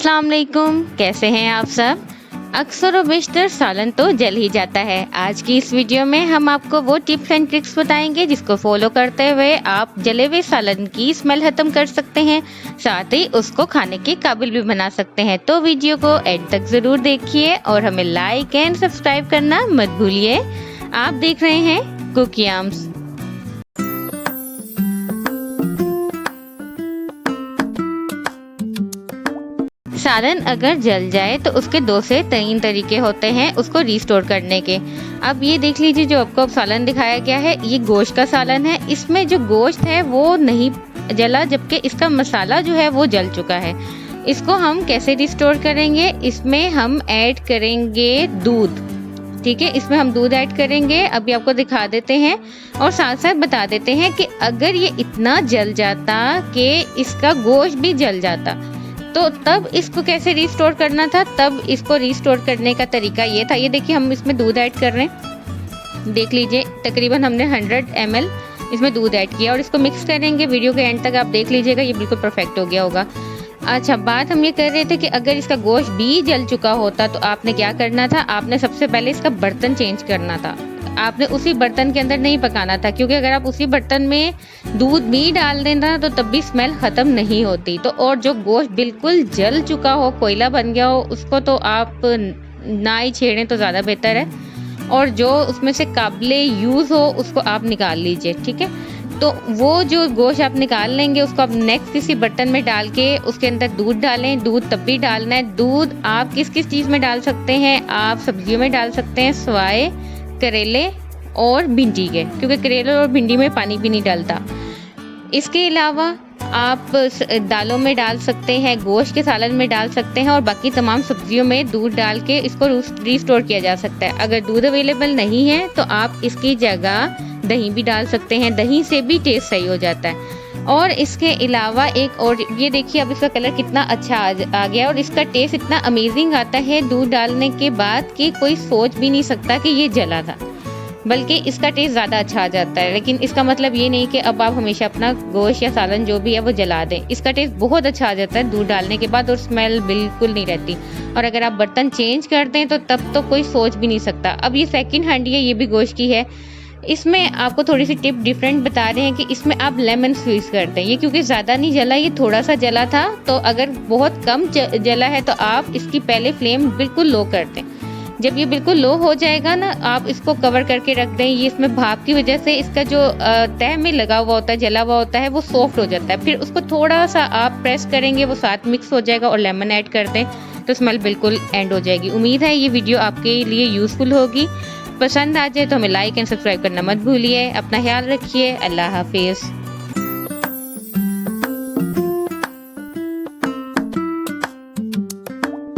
अस्सलाम वालेकुम, कैसे हैं आप सब। अक्सर और बेशतर सालन तो जल ही जाता है। आज की इस वीडियो में हम आपको वो टिप्स एंड ट्रिक्स बताएंगे जिसको फॉलो करते हुए आप जले हुए सालन की स्मेल खत्म कर सकते हैं, साथ ही उसको खाने के काबिल भी बना सकते हैं। तो वीडियो को एंड तक ज़रूर देखिए और हमें लाइक एंड सब्सक्राइब करना मत भूलिए। आप देख रहे हैं कुकियाम्स। सालन अगर जल जाए तो उसके 2 से 3 तरीके होते हैं उसको रिस्टोर करने के। अब ये देख लीजिए, जो आपको सालन दिखाया गया है ये गोश्त का सालन है। इसमें जो गोश्त है वो नहीं जला, जबकि इसका मसाला जो है वो जल चुका है। इसको हम कैसे रिस्टोर करेंगे, इसमें हम ऐड करेंगे दूध। ठीक है, इसमें हम दूध ऐड करेंगे, अभी आपको दिखा देते हैं और साथ साथ बता देते हैं कि अगर ये इतना जल जाता कि इसका गोश्त भी जल जाता तो तब इसको कैसे रिस्टोर करना था। तब इसको रिस्टोर करने का तरीका ये था। ये देखिए, हम इसमें दूध ऐड कर रहे हैं, देख लीजिए तकरीबन हमने 100 ml इसमें दूध ऐड किया और इसको मिक्स करेंगे। वीडियो के एंड तक आप देख लीजिएगा, ये बिल्कुल परफेक्ट हो गया होगा। अच्छा, बात हम ये कर रहे थे कि अगर इसका गोश्त भी जल चुका होता तो आपने क्या करना था। आपने सबसे पहले इसका बर्तन चेंज करना था। आपने उसी बर्तन के अंदर नहीं पकाना था, क्योंकि अगर आप उसी बर्तन में दूध भी डाल देना तो तब भी स्मेल ख़त्म नहीं होती। तो और जो गोश्त बिल्कुल जल चुका हो, कोयला बन गया हो, उसको तो आप ना ही छेड़ें तो ज़्यादा बेहतर है। और जो उसमें से काबिले यूज़ हो उसको आप निकाल लीजिए। ठीक है, तो वो जो गोश्त आप निकाल लेंगे उसको आप नेक्स्ट किसी बर्तन में डाल के उसके अंदर दूध डालें। दूध तब भी डालना है। दूध आप किस किस चीज़ में डाल सकते हैं, आप सब्जियों में डाल सकते हैं, सवाए करेले और भिंडी के, क्योंकि करेले और भिंडी में पानी भी नहीं डलता। इसके अलावा आप दालों में डाल सकते हैं, गोश्त के सालन में डाल सकते हैं और बाकी तमाम सब्जियों में दूध डाल के इसको रिस्टोर किया जा सकता है। अगर दूध अवेलेबल नहीं है तो आप इसकी जगह दही भी डाल सकते हैं, दही से भी टेस्ट सही हो जाता है। और इसके अलावा एक और, ये देखिए अब इसका कलर कितना अच्छा आ गया और इसका टेस्ट इतना अमेजिंग आता है दूध डालने के बाद कि कोई सोच भी नहीं सकता कि ये जला था, बल्कि इसका टेस्ट ज़्यादा अच्छा आ जाता है। लेकिन इसका मतलब ये नहीं कि अब आप हमेशा अपना गोश्त या सालन जो भी है वो जला दें। इसका टेस्ट बहुत अच्छा आ जाता है दूध डालने के बाद और स्मेल बिल्कुल नहीं रहती। और अगर आप बर्तन चेंज कर दें तो तब तो कोई सोच भी नहीं सकता। अब ये सेकंड हांडी है, ये भी गोश्त की है। इसमें आपको थोड़ी सी टिप डिफरेंट बता रहे हैं कि इसमें आप लेमन स्क्वीज कर दें। ये क्योंकि ज़्यादा नहीं जला, ये थोड़ा सा जला था, तो अगर बहुत कम जला है तो आप इसकी पहले फ्लेम बिल्कुल लो कर दें। जब ये बिल्कुल लो हो जाएगा ना, आप इसको कवर करके रख दें। ये इसमें भाप की वजह से इसका जो तह में लगा हुआ होता है, जला हुआ होता है, वो सॉफ्ट हो जाता है। फिर उसको थोड़ा सा आप प्रेस करेंगे, वो साथ मिक्स हो जाएगा और लेमन ऐड कर दें तो स्मेल बिल्कुल एंड हो जाएगी। उम्मीद है ये वीडियो आपके लिए यूज़फुल होगी। पसंद आ जाए तो हमें लाइक एंड सब्सक्राइब करना मत भूलिए। अपना ख्याल रखिए। अल्लाह हाफिज़।